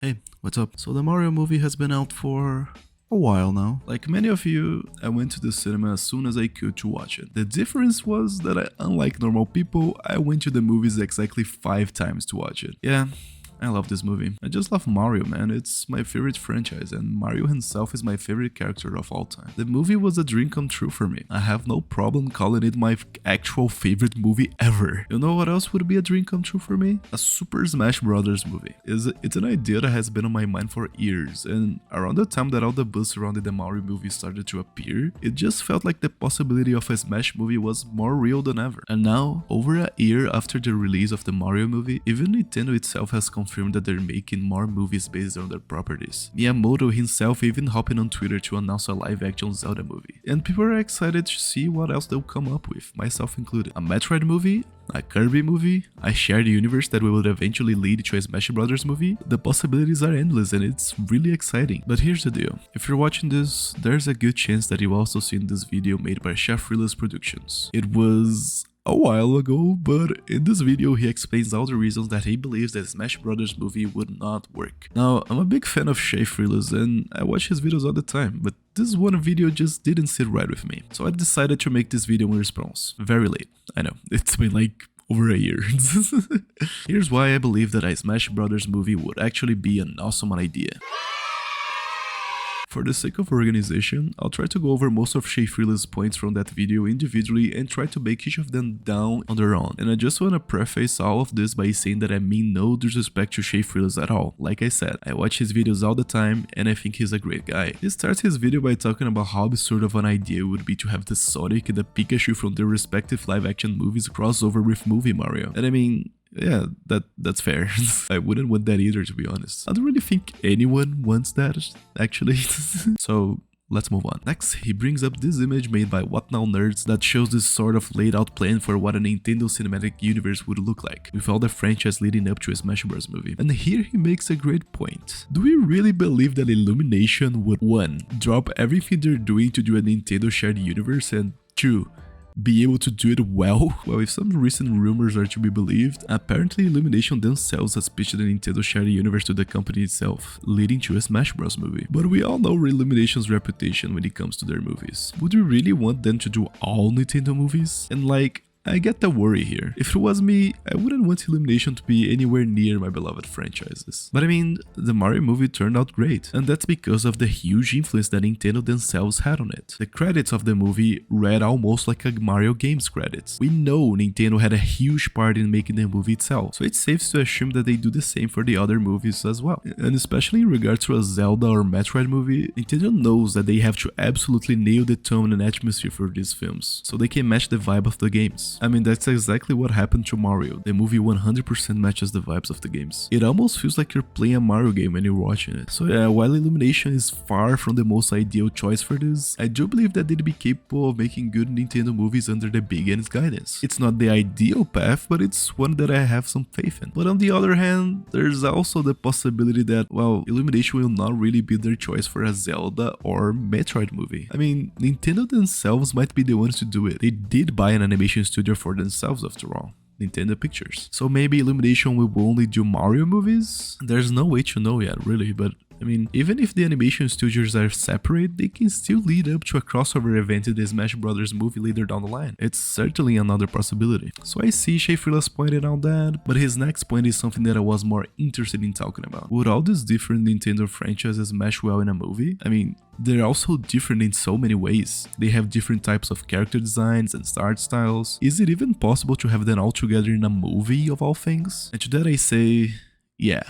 Hey, what's up? So the Mario movie has been out for a while now. Like many of you, I went to the cinema as soon as I could to watch it. The difference was that unlike normal people, I went to the movies exactly 5 times to watch it. Yeah, I love this movie. I just love Mario, man. It's my favorite franchise, and Mario himself is my favorite character of all time. The movie was a dream come true for me. I have no problem calling it my actual favorite movie ever. You know what else would be a dream come true for me? A Super Smash Bros. Movie. It's an idea that has been on my mind for years, and around the time that all the buzz surrounding the Mario movie started to appear, it just felt like the possibility of a Smash movie was more real than ever. And now, over a year after the release of the Mario movie, even Nintendo itself has confirmed that they're making more movies based on their properties. Miyamoto himself even hopping on Twitter to announce a live-action Zelda movie. And people are excited to see what else they'll come up with, myself included. A Metroid movie? A Kirby movie? A shared universe that will eventually lead to a Smash Bros. Movie? The possibilities are endless and it's really exciting. But here's the deal. If you're watching this, there's a good chance that you've also seen this video made by Chef Freeless Productions. It was a while ago, but in this video he explains all the reasons that he believes that Smash Bros. Movie would not work. Now, I'm a big fan of Shea Freeless and I watch his videos all the time, but this one video just didn't sit right with me. So I decided to make this video in response. Very late, I know, it's been like over a year. Here's why I believe that a Smash Bros. Movie would actually be an awesome idea. For the sake of organization, I'll try to go over most of Shea Freeless' points from that video individually and try to break each of them down on their own. And I just want to preface all of this by saying that I mean no disrespect to Shea Freeless at all. Like I said, I watch his videos all the time and I think he's a great guy. He starts his video by talking about how absurd of an idea it would be to have the Sonic and the Pikachu from their respective live-action movies cross over with movie Mario. And I mean, yeah, that's fair. I wouldn't want that either, to be honest. I don't really think anyone wants that, actually. So let's move on. Next, he brings up this image made by What Now Nerds that shows this sort of laid out plan for what a Nintendo Cinematic Universe would look like, with all the franchise leading up to a Smash Bros. Movie. And here he makes a great point. Do we really believe that Illumination would 1. Drop everything they're doing to do a Nintendo shared universe, and 2. Be able to do it well? Well, if some recent rumors are to be believed, apparently Illumination themselves has pitched the Nintendo shared universe to the company itself, leading to a Smash Bros. Movie. But we all know Illumination's reputation when it comes to their movies. Would we really want them to do all Nintendo movies? And like, I get the worry here. If it was me, I wouldn't want Illumination to be anywhere near my beloved franchises. But I mean, the Mario movie turned out great, and that's because of the huge influence that Nintendo themselves had on it. The credits of the movie read almost like a Mario games credits. We know Nintendo had a huge part in making the movie itself, so it's safe to assume that they do the same for the other movies as well. And especially in regards to a Zelda or Metroid movie, Nintendo knows that they have to absolutely nail the tone and atmosphere for these films, so they can match the vibe of the games. I mean, that's exactly what happened to Mario. The movie 100% matches the vibes of the games. It almost feels like you're playing a Mario game when you're watching it. So yeah, while Illumination is far from the most ideal choice for this, I do believe that they'd be capable of making good Nintendo movies under the Big N's guidance. It's not the ideal path, but it's one that I have some faith in. But on the other hand, there's also the possibility that, well, Illumination will not really be their choice for a Zelda or Metroid movie. I mean, Nintendo themselves might be the ones to do it. They did buy an animation studio for themselves after all. Nintendo Pictures. So maybe Illumination will only do Mario movies? There's no way to know yet, really, but I mean, even if the animation studios are separate, they can still lead up to a crossover event in the Smash Bros. Movie later down the line. It's certainly another possibility. So I see Shea Freeless pointed out that, but his next point is something that I was more interested in talking about. Would all these different Nintendo franchises mesh well in a movie? I mean, they're also different in so many ways. They have different types of character designs and art styles. Is it even possible to have them all together in a movie of all things? And to that I say, yeah.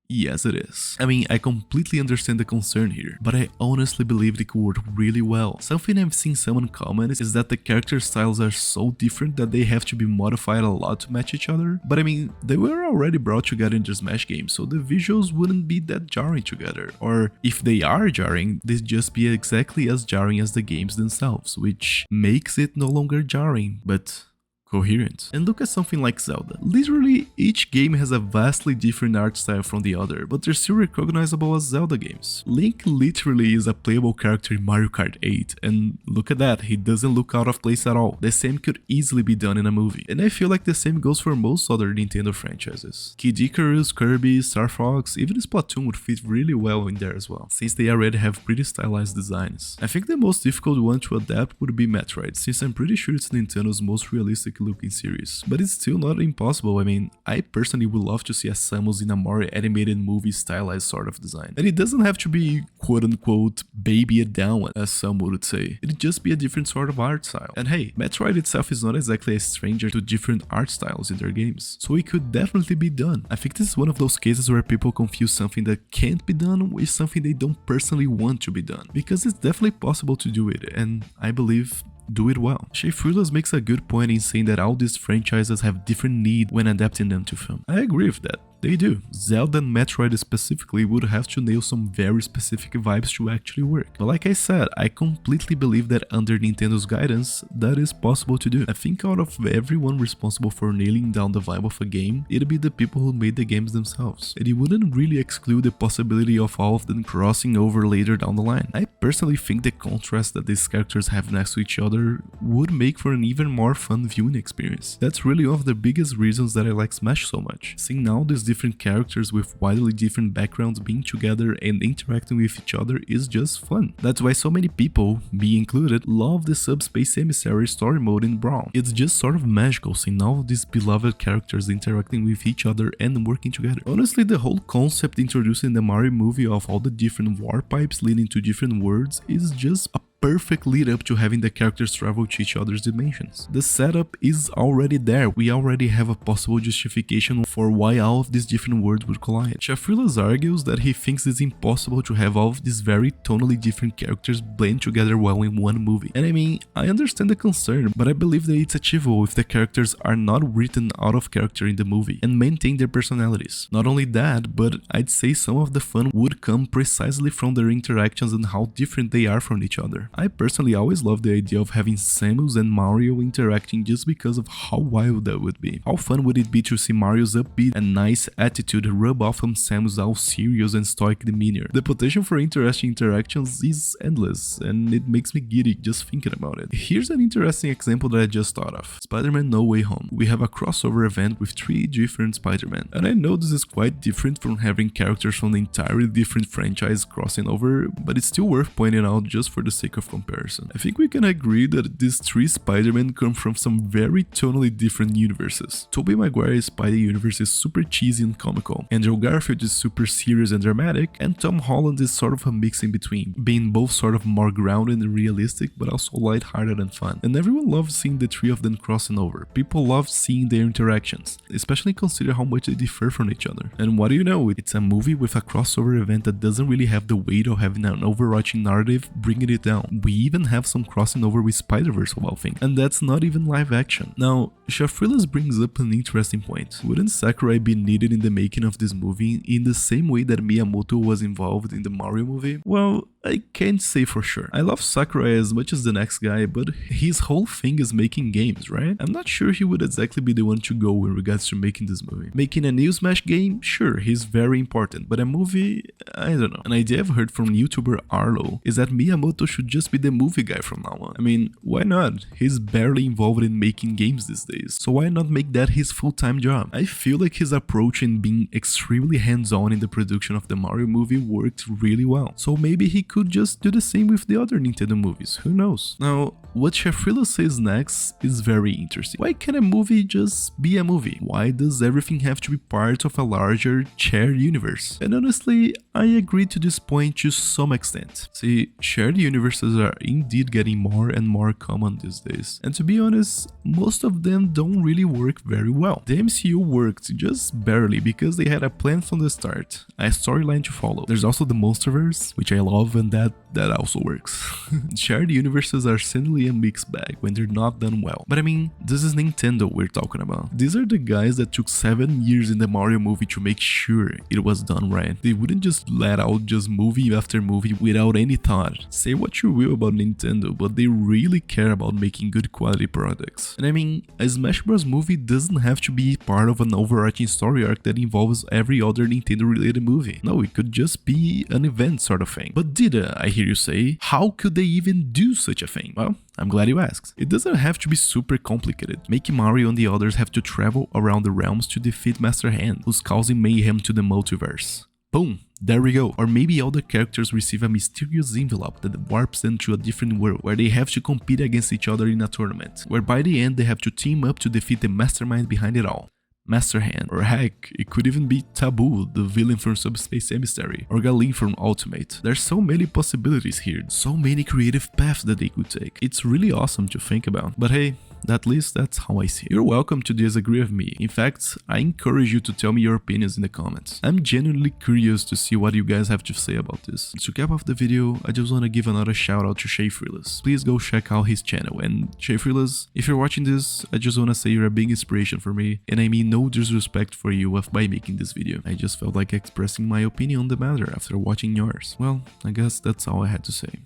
Yes, it is. I mean, I completely understand the concern here, but I honestly believe it could work really well. Something I've seen someone comment is that the character styles are so different that they have to be modified a lot to match each other. But I mean, they were already brought together in the Smash game, so the visuals wouldn't be that jarring together. Or if they are jarring, they'd just be exactly as jarring as the games themselves, which makes it no longer jarring, but coherent. And look at something like Zelda. Literally, each game has a vastly different art style from the other, but they're still recognizable as Zelda games. Link literally is a playable character in Mario Kart 8, and look at that, he doesn't look out of place at all. The same could easily be done in a movie. And I feel like the same goes for most other Nintendo franchises. Kid Icarus, Kirby, Star Fox, even Splatoon would fit really well in there as well, since they already have pretty stylized designs. I think the most difficult one to adapt would be Metroid, since I'm pretty sure it's Nintendo's most realistic looking series. But it's still not impossible. I mean, I personally would love to see a Samus in a more animated movie stylized sort of design. And it doesn't have to be quote unquote baby it down, as some would say. It'd just be a different sort of art style. And hey, Metroid itself is not exactly a stranger to different art styles in their games, so it could definitely be done. I think this is one of those cases where people confuse something that can't be done with something they don't personally want to be done, because it's definitely possible to do it, and I believe do it well. Shea makes a good point in saying that all these franchises have different needs when adapting them to film. I agree with that. They do. Zelda and Metroid specifically would have to nail some very specific vibes to actually work. But like I said, I completely believe that under Nintendo's guidance, that is possible to do. I think out of everyone responsible for nailing down the vibe of a game, it'd be the people who made the games themselves. And it wouldn't really exclude the possibility of all of them crossing over later down the line. I personally think the contrast that these characters have next to each other would make for an even more fun viewing experience. That's really one of the biggest reasons that I like Smash so much. Seeing now these different characters with widely different backgrounds being together and interacting with each other is just fun. That's why so many people, me included, love the Subspace Emissary story mode in Brawl. It's just sort of magical seeing all of these beloved characters interacting with each other and working together. Honestly, the whole concept introduced in the Mario movie of all the different warp pipes leading to different worlds is just a perfect lead up to having the characters travel to each other's dimensions. The setup is already there. We already have a possible justification for why all of these different worlds would collide. Shafrilas argues that he thinks it's impossible to have all of these very tonally different characters blend together well in one movie. And I mean, I understand the concern, but I believe that it's achievable if the characters are not written out of character in the movie and maintain their personalities. Not only that, but I'd say some of the fun would come precisely from their interactions and how different they are from each other. I personally always love the idea of having Samus and Mario interacting just because of how wild that would be. How fun would it be to see Mario's upbeat and nice attitude rub off on Samus' all serious and stoic demeanor? The potential for interesting interactions is endless, and it makes me giddy just thinking about it. Here's an interesting example that I just thought of. Spider-Man No Way Home. We have a crossover event with 3 different Spider-Man, and I know this is quite different from having characters from an entirely different franchise crossing over, but it's still worth pointing out just for the sake of comparison. I think we can agree that these 3 Spider-Men come from some very tonally different universes. Tobey Maguire's Spidey universe is super cheesy and comical, Andrew Garfield is super serious and dramatic, and Tom Holland is sort of a mix in between, being both sort of more grounded and realistic but also lighthearted and fun. And everyone loves seeing the 3 of them crossing over. People love seeing their interactions, especially consider how much they differ from each other. And what do you know, it's a movie with a crossover event that doesn't really have the weight of having an overarching narrative bringing it down. We even have some crossing over with Spider-Verse of all things, and that's not even live action. Now, Shafrilas brings up an interesting point. Wouldn't Sakurai be needed in the making of this movie in the same way that Miyamoto was involved in the Mario movie? Well, I can't say for sure. I love Sakurai as much as the next guy, but his whole thing is making games, right? I'm not sure he would exactly be the one to go in regards to making this movie. Making a new Smash game? Sure, he's very important, but a movie? I don't know. An idea I've heard from YouTuber Arlo is that Miyamoto should just be the movie guy from now on. I mean, why not? He's barely involved in making games these days, so why not make that his full-time job? I feel like his approach in being extremely hands-on in the production of the Mario movie worked really well, so maybe he could just do the same with the other Nintendo movies, who knows? Now, what Shafrilas says next is very interesting. Why can't a movie just be a movie? Why does everything have to be part of a larger shared universe? And honestly, I agree to this point to some extent. See, shared universes are indeed getting more and more common these days, and to be honest, most of them don't really work very well. The MCU worked just barely because they had a plan from the start, a storyline to follow. There's also the Monsterverse, which I love even that also works. Shared universes are certainly a mixed bag when they're not done well. But I mean, this is Nintendo we're talking about. These are the guys that took 7 years in the Mario movie to make sure it was done right. They wouldn't just let out just movie after movie without any thought. Say what you will about Nintendo, but they really care about making good quality products. And I mean, a Smash Bros movie doesn't have to be part of an overarching story arc that involves every other Nintendo related movie. No, it could just be an event sort of thing. But Dida, I hear you say, how could they even do such a thing? Well, I'm glad you asked. It doesn't have to be super complicated. Make Mario and the others have to travel around the realms to defeat Master Hand, who's causing mayhem to the multiverse. Boom, there we go. Or maybe all the characters receive a mysterious envelope that warps them to a different world where they have to compete against each other in a tournament, where by the end they have to team up to defeat the mastermind behind it all. Master Hand, or heck, it could even be Taboo, the villain from Subspace Emissary, or Galeen from Ultimate. There's so many possibilities here, so many creative paths that they could take. It's really awesome to think about. But hey, at least that's how I see it. You're welcome to disagree with me. In fact, I encourage you to tell me your opinions in the comments. I'm genuinely curious to see what you guys have to say about this. To cap off the video, I just want to give another shout out to Shayfreeless. Please go check out his channel. And Shayfreeless, if you're watching this, I just want to say you're a big inspiration for me, and I mean no disrespect for you by making this video. I just felt like expressing my opinion on the matter after watching yours. Well, I guess that's all I had to say.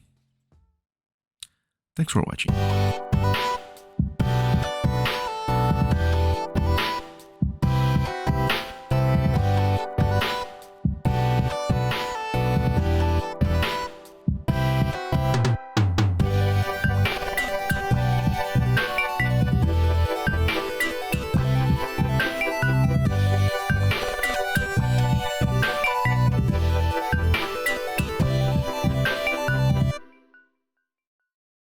Thanks for watching.